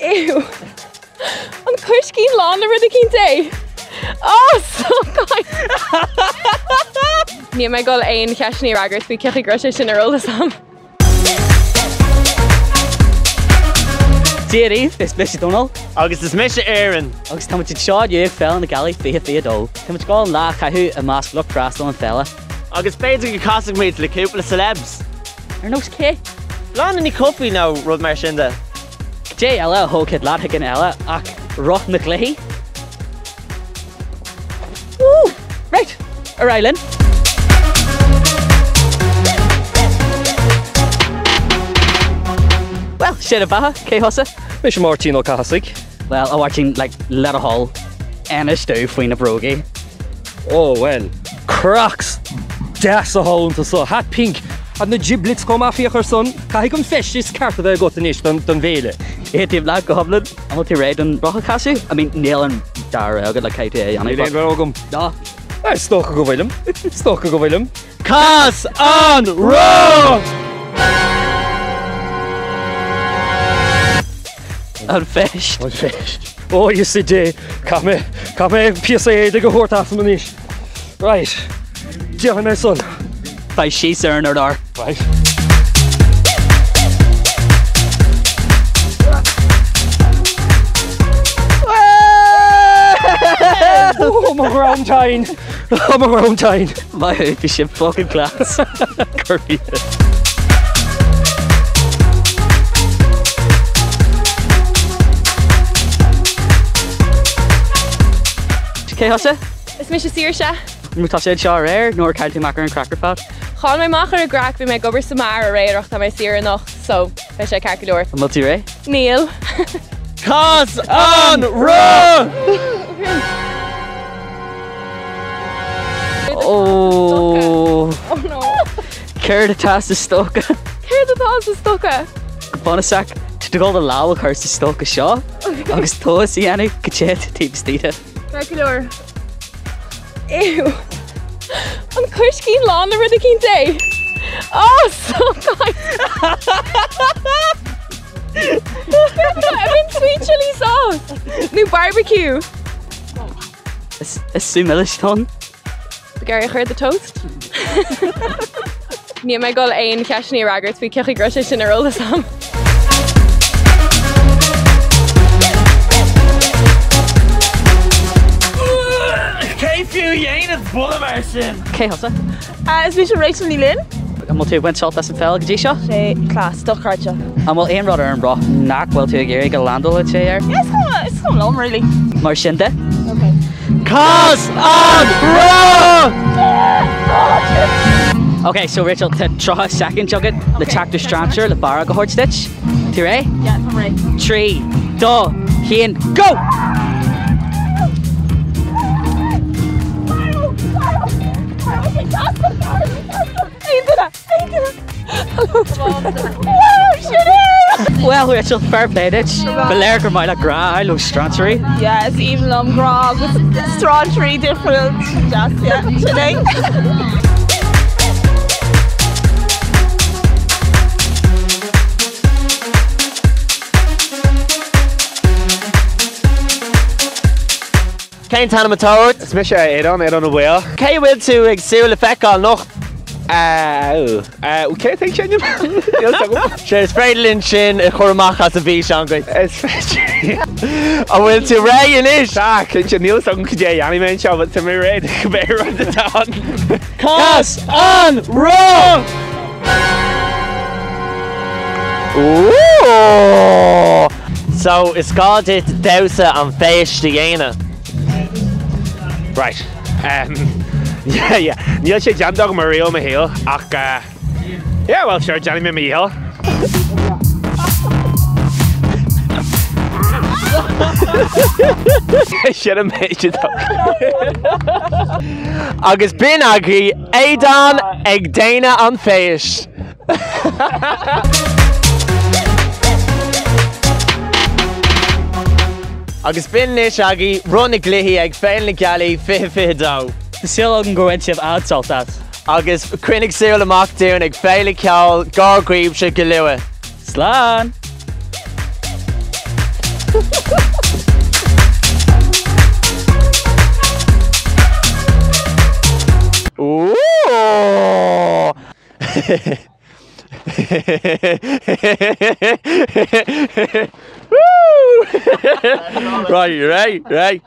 Ew. An coiscín slán a rud a cínte. Oh, so kind. Ní me go éin cheisní ragart bhí cechi groise sin ar olalas am. Díríh is mis Donald. Agus is mis Éireann. Agus tá muid seo dhéag fel na Gealaí fé dó. Tá muid gáil lá chaithú a más Bloc frastal an Féile. Agus féidir go casach méid le cúpla celebs. Ar nós cé? Lán in copi ná rud mar sin de. Dé eile a thócad leathanaigh in eile ach Roth na gCluichí. Woo! Right, ar Eilean. Well, sé a bheitha, cé hosa? Mis Martin O'Casig. Well, I watching like let a hole and a stew faoin na brogi. Oh well, cracks. Das a hole to so hat pink. And the giblets come off your son. Cai come fish is carta they got in dan Féile. Étíobh le goblin, I'm not read on Roth. I mean, Neil and Dara, good like KTA. Ni len rogum. No. I stoch go Willem. Stoch go Willem. Cas an Roth! Unfished. Unfished. Oh, you see, Jay. Come PSA de go hort after me. Right. Dear my son. By she's earner there. Right. Oh, my ground time. Oh, my ground time. My hoop is shit fucking class. Kirby. Cé hosa? Is mis Saoirse. Mutá sé seo réir nóir cailtí macar an cracker fad. Cháil mé machar a grach bhí mé gobar sa mar a réireach tá mé siar nach, so bheith sé carcadúir. An multi ré? Níl. Cas an Roth! Oh. Oh no. Céir a tas is stocha. Céir atá sa stocha? Bonasach, tu go the láil chuir sa stocha seo. Agus tóas í anna go chéad tíb stíte. Carcadúir. Ew. An coiscín slán a rud a cínte. Oh, so kind. I've sweet chili sauce. New barbecue. Is sumilis ton? Gary heard the toast. Ní me go éin ceisní ragart bhí cechi groise sin ar olalas am. Cé fiú dhéanamh bula mar sin. Cé hosa? Is mis Rachel ní linn? Am tú went salt as an fel go dtí seo? Sé clás stochráte. Am bhfuil aon rud ar an bra nach bhfuil tú a géir go landol le sé ar? It's come long really. Mar sin de? Okay. Cas an Roth! Okay, so Rachel, te trocha second jugget, le teacht strancher, le bara go hort stitch. Tú ré? Yeah, I'm ready. 3, 2, 1, go! Well, Rachel, fair play it. Belair go mai le gra, I lo stranchery. Yes, even long grog with strawberry different. Just yeah, today. Céim tanna matóir? Is mis éan a bhfuil. Cé bhfuil tú ag siú le feiceáil nach? Cé ag sin? Sé is féidirlinn sin i churmach as a bhíseán go. Is féidir. A bhfuil tú ré inis? Tá, cinn sin níl san go dé anime seo, but tá mé réad go bé rud atá. Cas an Roth! Ooh! So is gá dit dausa an féis de dhéana. Right. Yeah. Níl sé deandach mar réal ma héal ach yeah, well sure, Johnny mé héal. Should have made it up. Agus bin agri édan ag déine an féis. Agus bin níos agi run na gCluichí ag Féile na Gealaí fé dó. The seal can go into ad salt that. Agus crinnig siúil amach dún ag Féile ceall gá gríomh se go luath. Slán! Right, you ready? Right.